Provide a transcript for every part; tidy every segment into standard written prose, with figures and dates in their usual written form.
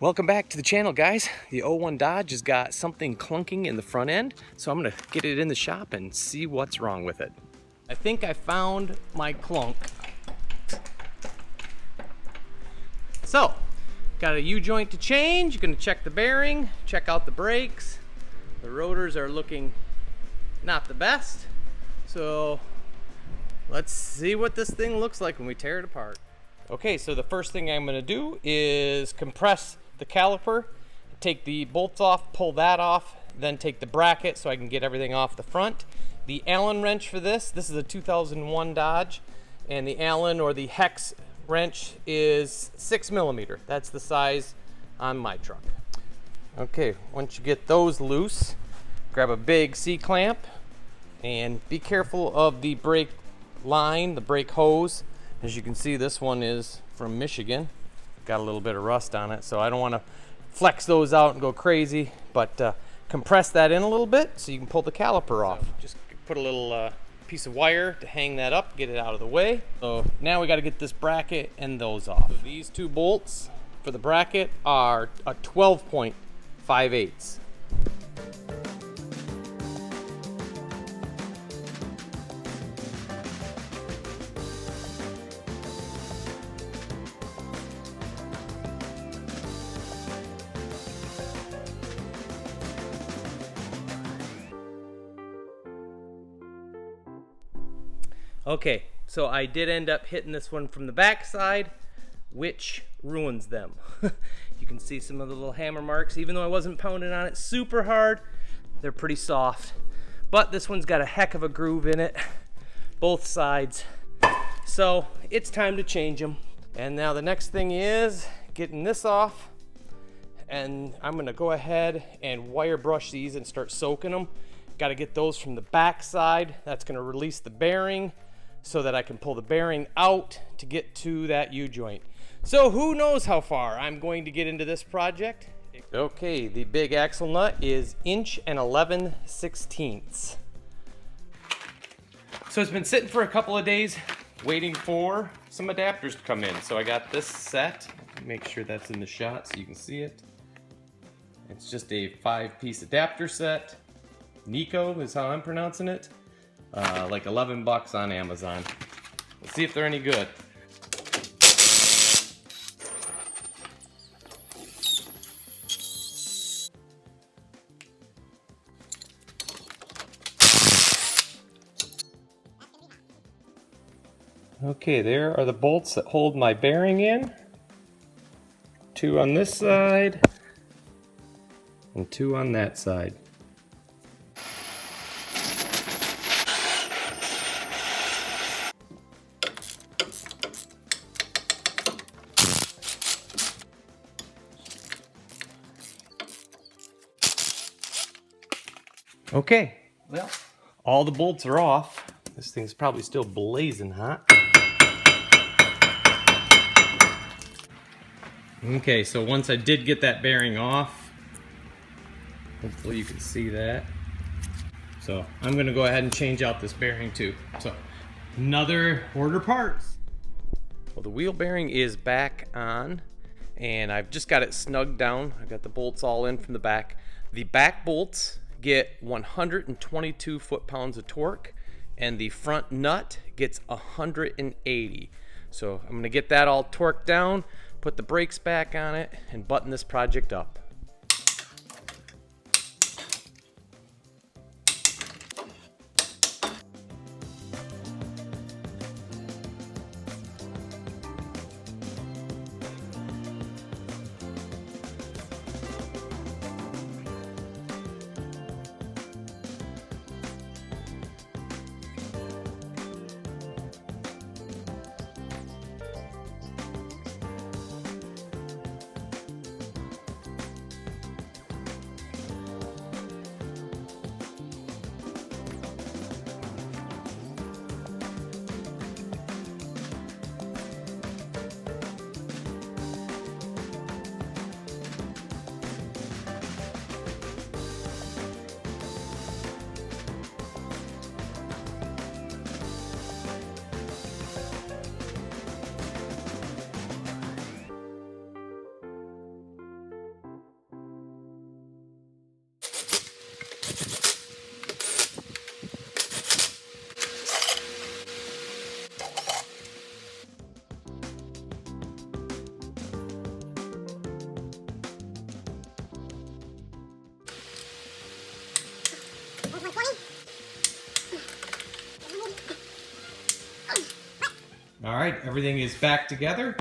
Welcome back to the channel, guys. The 01 Dodge has got something clunking in the front end, so I'm gonna get it in the shop and see what's wrong with it. I think I found my clunk. So, got a U-joint to change. You're gonna check the bearing, check out the brakes. The rotors are looking not the best. So, let's see what this thing looks like when we tear it apart. Okay, so the first thing I'm gonna do is compress the caliper, take the bolts off, pull that off, then take the bracket so I can get everything off the front. The Allen wrench for this is a 2001 Dodge, and the Allen or the hex wrench is 6mm. That's the size on my truck. Okay, once you get those loose, grab a big C-clamp and be careful of the brake line, the brake hose. As you can see, this one is from Michigan. Got a little bit of rust on it, so I don't want to flex those out and go crazy, but compress that in a little bit so you can pull the caliper off. So just put a little piece of wire to hang that up, get it out of the way. So now we got to get this bracket and those off. So these two bolts for the bracket are a 12.5/8. Okay, so I did end up hitting this one from the back side, which ruins them. You can see some of the little hammer marks. Even though I wasn't pounding on it super hard, they're pretty soft. But this one's got a heck of a groove in it, both sides. So it's time to change them. And now the next thing is getting this off. And I'm gonna go ahead and wire brush these and start soaking them. Gotta get those from the back side. That's gonna release the bearing, so that I can pull the bearing out to get to that U-joint. So who knows how far I'm going to get into this project. Okay, the big axle nut is 1.11 inches. So it's been sitting for a couple of days waiting for some adapters to come in. So I got this set. Make sure that's in the shot so you can see it. It's just a 5-piece adapter set. Nico is how I'm pronouncing it. Like 11 bucks on Amazon. Let's see if they're any good. Okay, there are the bolts that hold my bearing in. 2 on this side and 2 on that side. Okay, well, all the bolts are off. This thing's probably still blazing hot. Okay, so once I did get that bearing off, hopefully you can see that. So I'm gonna go ahead and change out this bearing too. So another order parts. Well, the wheel bearing is back on and I've just got it snugged down. I've got the bolts all in from the back. The back bolts get 122 foot-pounds of torque and the front nut gets 180. So I'm gonna get that all torqued down, put the brakes back on it, and button this project up. All right, everything is back together.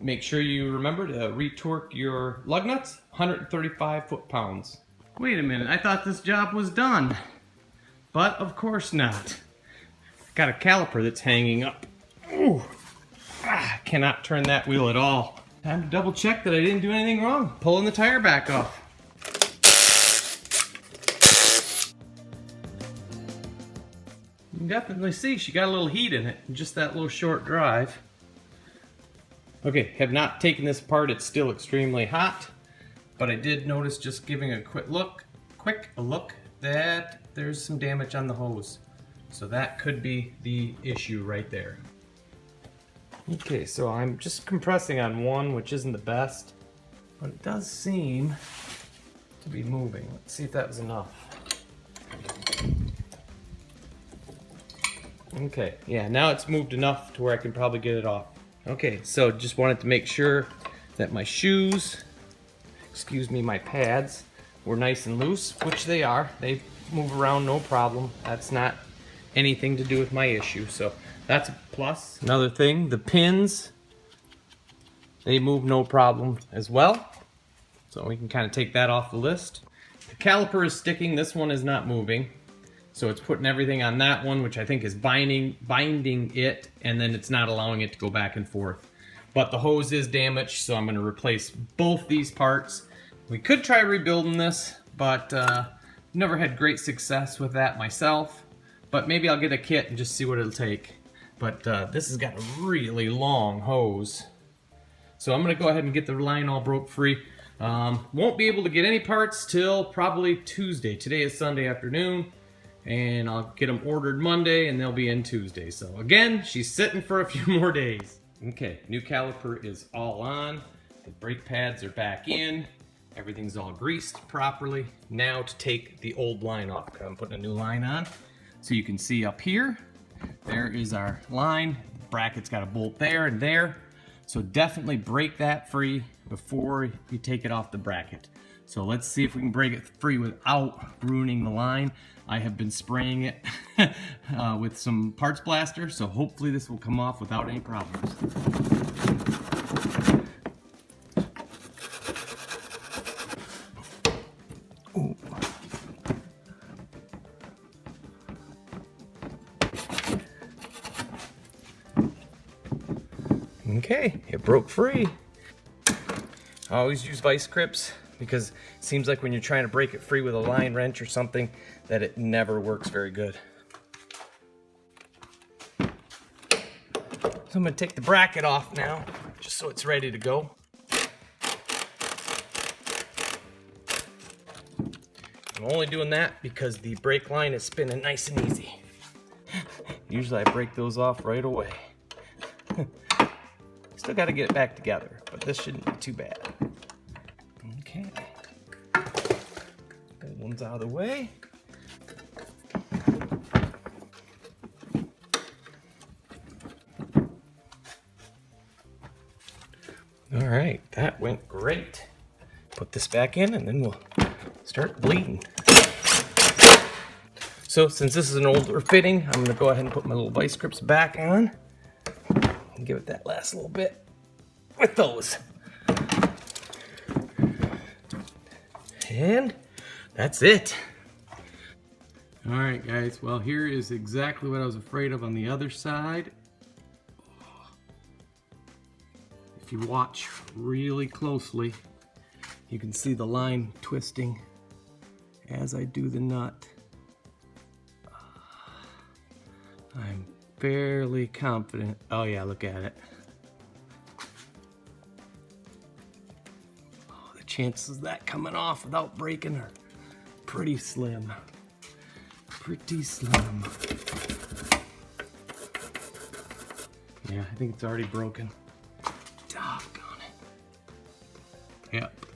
Make sure you remember to retorque your lug nuts, 135 foot-pounds. Wait a minute, I thought this job was done. But of course not. Got a caliper that's hanging up. Ooh. Cannot turn that wheel at all. Time to double check that I didn't do anything wrong. Pulling the tire back off. You can definitely see she got a little heat in it, just that little short drive. Okay, have not taken this apart. It's still extremely hot, but I did notice, just giving a quick look, that there's some damage on the hose. So that could be the issue right there. Okay, so I'm just compressing on one, which isn't the best, but it does seem to be moving. Let's see if that was enough. Okay, yeah, now it's moved enough to where I can probably get it off. Okay, so just wanted to make sure that my shoes, my pads, were nice and loose, which they are. They move around no problem. That's not anything to do with my issue, so that's a plus. Another thing, the pins, they move no problem as well, so we can kind of take that off the list. The caliper is sticking, this one is not moving, so it's putting everything on that one, which I think is binding it, and then it's not allowing it to go back and forth. But the hose is damaged, so I'm going to replace both these parts. We could try rebuilding this, but never had great success with that myself. But maybe I'll get a kit and just see what it'll take. But this has got a really long hose. So I'm going to go ahead and get the line all broke free. Won't be able to get any parts till probably Tuesday. Today is Sunday afternoon. And I'll get them ordered Monday and they'll be in Tuesday. So again, she's sitting for a few more days. Okay, new caliper is all on. The brake pads are back in. Everything's all greased properly. Now to take the old line off. I'm putting a new line on. So you can see up here, there is our line. The bracket's got a bolt there and there. So definitely break that free before you take it off the bracket. So let's see if we can break it free without ruining the line. I have been spraying it with some parts blaster, so hopefully this will come off without any problems. Ooh. Okay, it broke free. I always use vice grips because it seems like when you're trying to break it free with a line wrench or something, that it never works very good. So I'm going to take the bracket off now, just so it's ready to go. I'm only doing that because the brake line is spinning nice and easy. Usually I break those off right away. Still got to get it back together, but this shouldn't be too bad. Okay. That one's out of the way. All right, that went great. Put this back in and then we'll start bleeding. So since this is an older fitting, I'm gonna go ahead and put my little vice grips back on and give it that last little bit with those. And that's it. All right, guys, well, here is exactly what I was afraid of on the other side. If you watch really closely, you can see the line twisting as I do the nut. I'm fairly confident. Oh yeah, look at it. Oh, the chances of that coming off without breaking are pretty slim. Pretty slim. Yeah, I think it's already broken. Doggone it. Yep.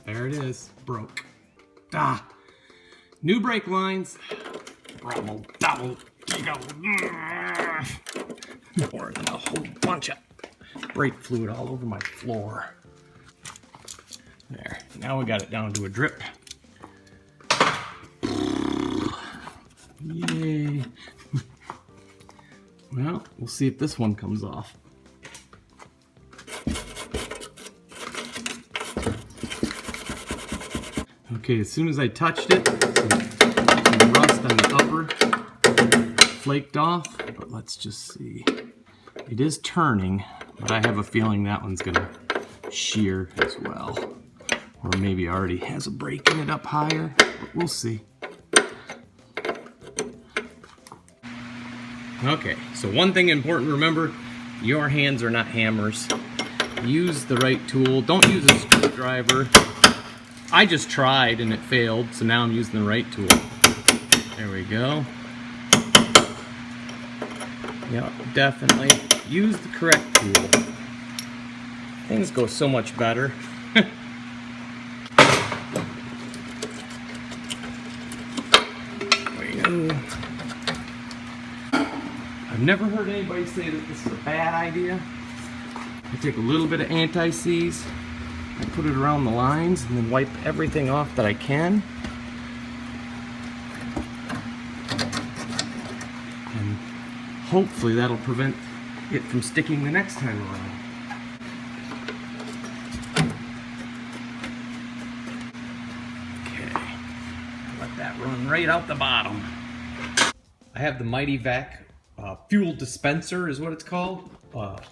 There it is. Broke. Ah. New brake lines. Double. More than a whole bunch of brake fluid all over my floor. There. Now we got it down to a drip. Yay. Well, we'll see if this one comes off. Okay, as soon as I touched it, some rust on the upper flaked off, but let's just see. It is turning, but I have a feeling that one's gonna shear as well. Or maybe already has a break in it up higher, but we'll see. Okay, so one thing important to remember, your hands are not hammers. Use the right tool. Don't use a screwdriver. I just tried and it failed, so now I'm using the right tool. There we go. Yep, definitely use the correct tool. Things go so much better. There we go. I've never heard anybody say that this is a bad idea. I take a little bit of anti-seize, I put it around the lines, and then wipe everything off that I can. And hopefully that'll prevent it from sticking the next time around. Okay, let that run right out the bottom. I have the Mighty Vac fuel dispenser is what it's called,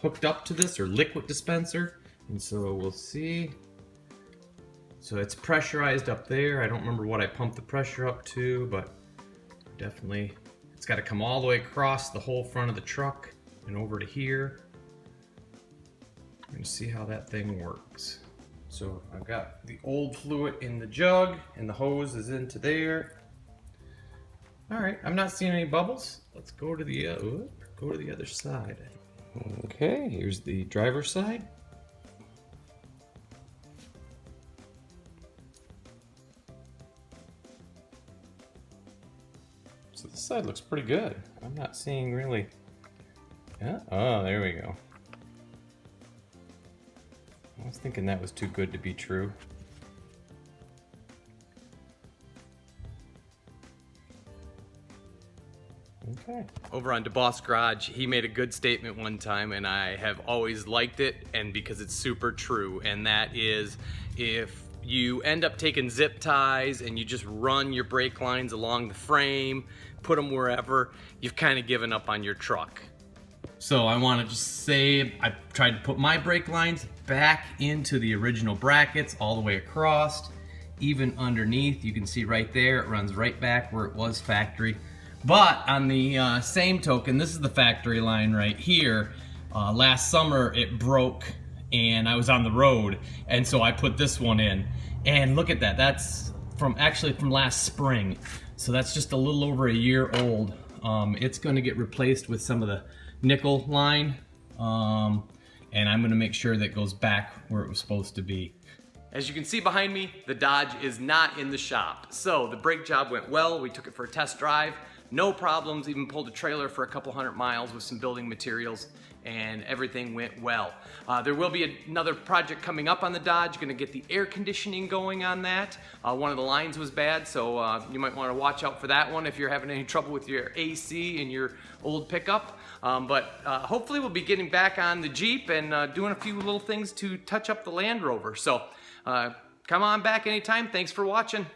hooked up to this, or liquid dispenser, and so we'll see. So it's pressurized up there. I don't remember what I pumped the pressure up to, but definitely it's got to come all the way across the whole front of the truck and over to here. I'm going to see how that thing works. So I've got the old fluid in the jug and the hose is into there. All right, I'm not seeing any bubbles. Let's go to the other side. Okay, here's the driver's side. So this side looks pretty good. I'm not seeing really. Yeah. Oh, there we go. I was thinking that was too good to be true. Okay. Over on DeBoss Garage, he made a good statement one time, and I have always liked it, and because it's super true, and that is, if you end up taking zip ties and you just run your brake lines along the frame, put them wherever, you've kind of given up on your truck. So I want to just say, I tried to put my brake lines back into the original brackets all the way across, even underneath. You can see right there, it runs right back where it was factory. But on the same token, this is the factory line right here. Last summer it broke and I was on the road, and so I put this one in. And look at that, that's actually from last spring. So that's just a little over a year old. It's gonna get replaced with some of the nickel line, and I'm gonna make sure that it goes back where it was supposed to be. As you can see behind me, the Dodge is not in the shop. So the brake job went well. We took it for a test drive. No problems, even pulled a trailer for a couple 100 miles with some building materials, and everything went well. There will be another project coming up on the Dodge, gonna get the air conditioning going on that. One of the lines was bad, so you might wanna watch out for that one if you're having any trouble with your AC in your old pickup. But hopefully we'll be getting back on the Jeep and doing a few little things to touch up the Land Rover. So come on back anytime. Thanks for watching.